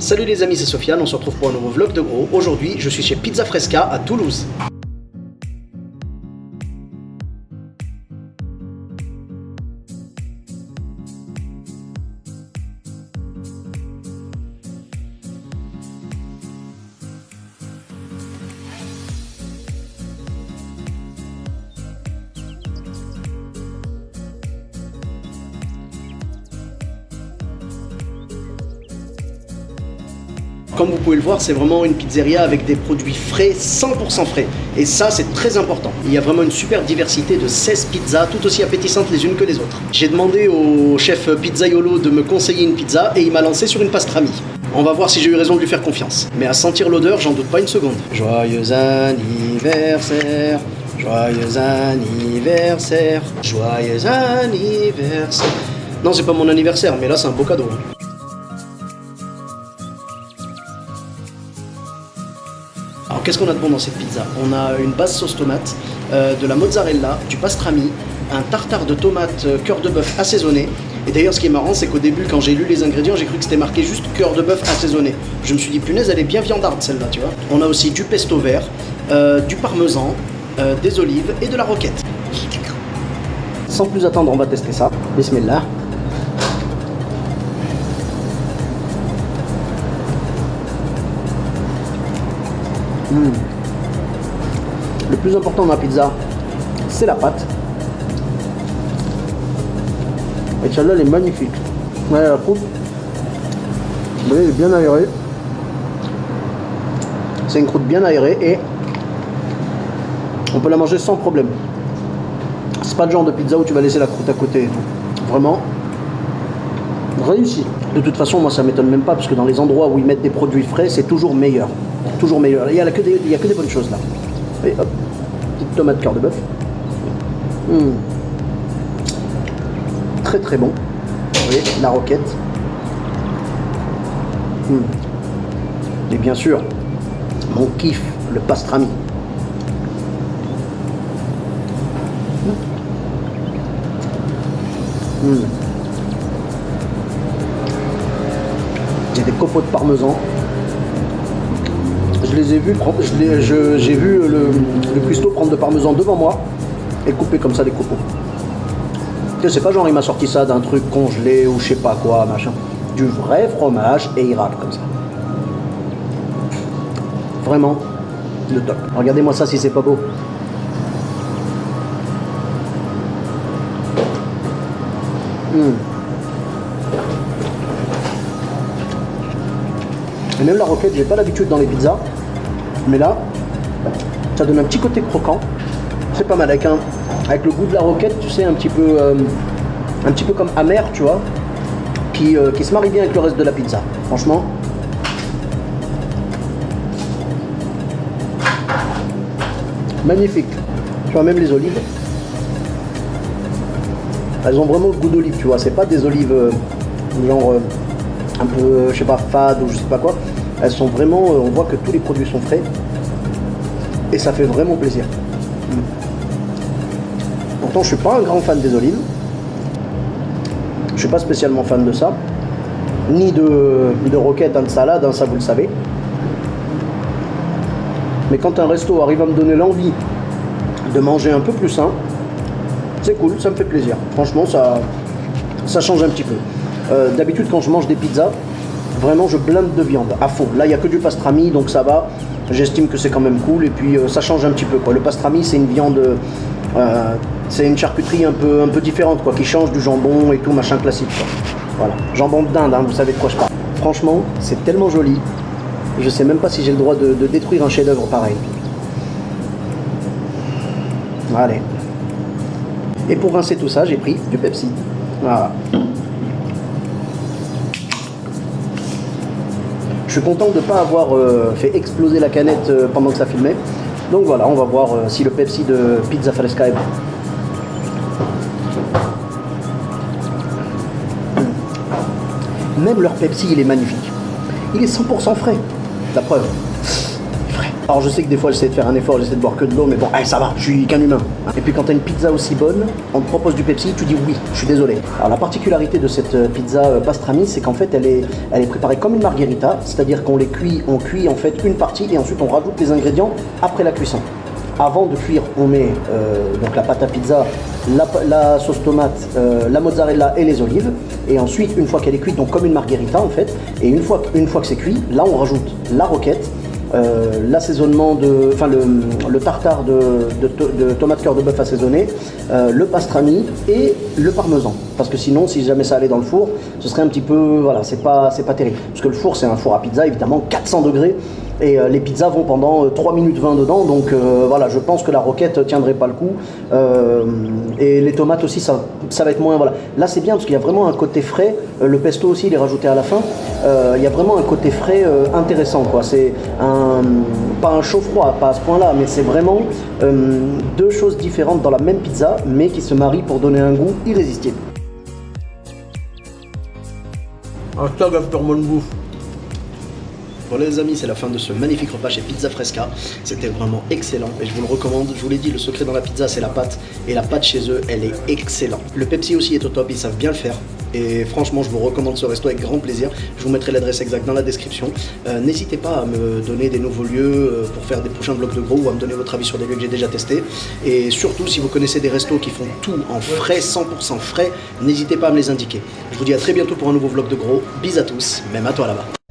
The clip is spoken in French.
Salut les amis, c'est Sofiane, on se retrouve pour un nouveau vlog de gros. Aujourd'hui, je suis chez Pizza Fresca à Toulouse. Comme vous pouvez le voir, c'est vraiment une pizzeria avec des produits frais, 100% frais. Et ça, c'est très important. Il y a vraiment une super diversité de 16 pizzas, tout aussi appétissantes les unes que les autres. J'ai demandé au chef pizzaiolo de me conseiller une pizza et il m'a lancé sur une pastrami. On va voir si j'ai eu raison de lui faire confiance. Mais à sentir l'odeur, j'en doute pas une seconde. Joyeux anniversaire, joyeux anniversaire, joyeux anniversaire. Non, c'est pas mon anniversaire, mais là, c'est un beau cadeau. Alors qu'est-ce qu'on a de bon dans cette pizza? On a une base sauce tomate, de la mozzarella, du pastrami, un tartare de tomates cœur de bœuf assaisonné. Et d'ailleurs ce qui est marrant c'est qu'au début quand j'ai lu les ingrédients j'ai cru que c'était marqué juste cœur de bœuf assaisonné. Je me suis dit punaise elle est bien viandarde celle-là tu vois. On a aussi du pesto vert, du parmesan, des olives et de la roquette. Sans plus attendre on va tester ça. Bismillah. Le plus important dans la pizza, c'est la pâte. Et celle-là, elle est magnifique. Ouais, la croûte, vous voyez, elle est bien aérée. C'est une croûte bien aérée et on peut la manger sans problème. C'est pas le genre de pizza où tu vas laisser la croûte à côté et tout. Vraiment réussi. De toute façon, moi, ça m'étonne même pas parce que dans les endroits où ils mettent des produits frais, c'est toujours meilleur. Toujours meilleur. Il y a que des bonnes choses là. Et hop, petite tomate cœur de bœuf. Très très bon. Vous voyez, la roquette. Et bien sûr, mon kiff, le pastrami. Il y a des copeaux de parmesan. Je les ai vus, j'ai vu le cuistot prendre de parmesan devant moi et couper comme ça des copeaux. C'est pas genre il m'a sorti ça d'un truc congelé ou je sais pas quoi, machin. Du vrai fromage et il râpe comme ça. Vraiment le top. Regardez-moi ça si c'est pas beau. Et même la roquette, j'ai pas l'habitude dans les pizzas. Mais là, ça donne un petit côté croquant. C'est pas mal avec le goût de la roquette, tu sais, un petit peu comme amer, tu vois, qui se marie bien avec le reste de la pizza. Franchement. Magnifique. Tu vois, même les olives. Elles ont vraiment le goût d'olive, tu vois. C'est pas des olives genre un peu, je sais pas, fade ou je sais pas quoi. Elles sont vraiment, on voit que tous les produits sont frais et ça fait vraiment plaisir. Pourtant je suis pas un grand fan des olives, je suis pas spécialement fan de ça, ni de roquettes, de salade, ça vous le savez. Mais quand un resto arrive à me donner l'envie de manger un peu plus sain, c'est cool, ça me fait plaisir. Franchement ça change un petit peu. D'habitude quand je mange des pizzas, vraiment je blinde de viande à fond. Là il n'y a que du pastrami donc ça va. J'estime que c'est quand même cool et puis ça change un petit peu quoi. Le pastrami c'est une viande, c'est une charcuterie un peu différente quoi, qui change du jambon et tout machin classique quoi. Voilà, jambon de dinde, hein, vous savez de quoi je parle. Franchement c'est tellement joli. Je sais même pas si j'ai le droit de détruire un chef-d'œuvre pareil. Allez. Et pour rincer tout ça j'ai pris du Pepsi. Voilà. Je suis content de ne pas avoir fait exploser la canette pendant que ça filmait. Donc voilà, on va voir si le Pepsi de Pizza Fresca est bon. Même leur Pepsi, il est magnifique. Il est 100% frais. La preuve. Frais. Alors je sais que des fois j'essaie de faire un effort, j'essaie de boire que de l'eau, mais bon, ça va, je suis qu'un humain. Et puis quand t'as une pizza aussi bonne, on te propose du Pepsi, tu dis oui, je suis désolé. Alors la particularité de cette pizza pastrami, c'est qu'en fait elle est préparée comme une margherita, c'est-à-dire qu'on on cuit en fait une partie et ensuite on rajoute les ingrédients après la cuisson. Avant de cuire, on met donc la pâte à pizza, la sauce tomate, la mozzarella et les olives. Et ensuite, une fois qu'elle est cuite, donc comme une margherita en fait, et une fois que c'est cuit, là on rajoute la roquette, l'assaisonnement le tartare de tomates cœur de bœuf assaisonné, le pastrami et le parmesan. Parce que sinon, si jamais ça allait dans le four, ce serait un petit peu, voilà, c'est pas terrible. Parce que le four, c'est un four à pizza, évidemment, 400 degrés. Et les pizzas vont pendant 3 minutes 20 dedans, donc voilà, je pense que la roquette tiendrait pas le coup. Et les tomates aussi, ça va être moins, voilà. Là c'est bien parce qu'il y a vraiment un côté frais, le pesto aussi il est rajouté à la fin. Il y a vraiment un côté frais intéressant, quoi. C'est pas un chaud-froid, pas à ce point-là, mais c'est vraiment deux choses différentes dans la même pizza, mais qui se marient pour donner un goût irrésistible. Hashtag after mon bouffe. Voilà les amis, c'est la fin de ce magnifique repas chez Pizza Fresca. C'était vraiment excellent et je vous le recommande. Je vous l'ai dit, le secret dans la pizza c'est la pâte. Et la pâte chez eux, elle est excellente. Le Pepsi aussi est au top, ils savent bien le faire. Et franchement, je vous recommande ce resto avec grand plaisir. Je vous mettrai l'adresse exacte dans la description. N'hésitez pas à me donner des nouveaux lieux pour faire des prochains vlogs de gros ou à me donner votre avis sur des lieux que j'ai déjà testés. Et surtout, si vous connaissez des restos qui font tout en frais, 100% frais, n'hésitez pas à me les indiquer. Je vous dis à très bientôt pour un nouveau vlog de gros. Bis à tous, même à toi là-bas.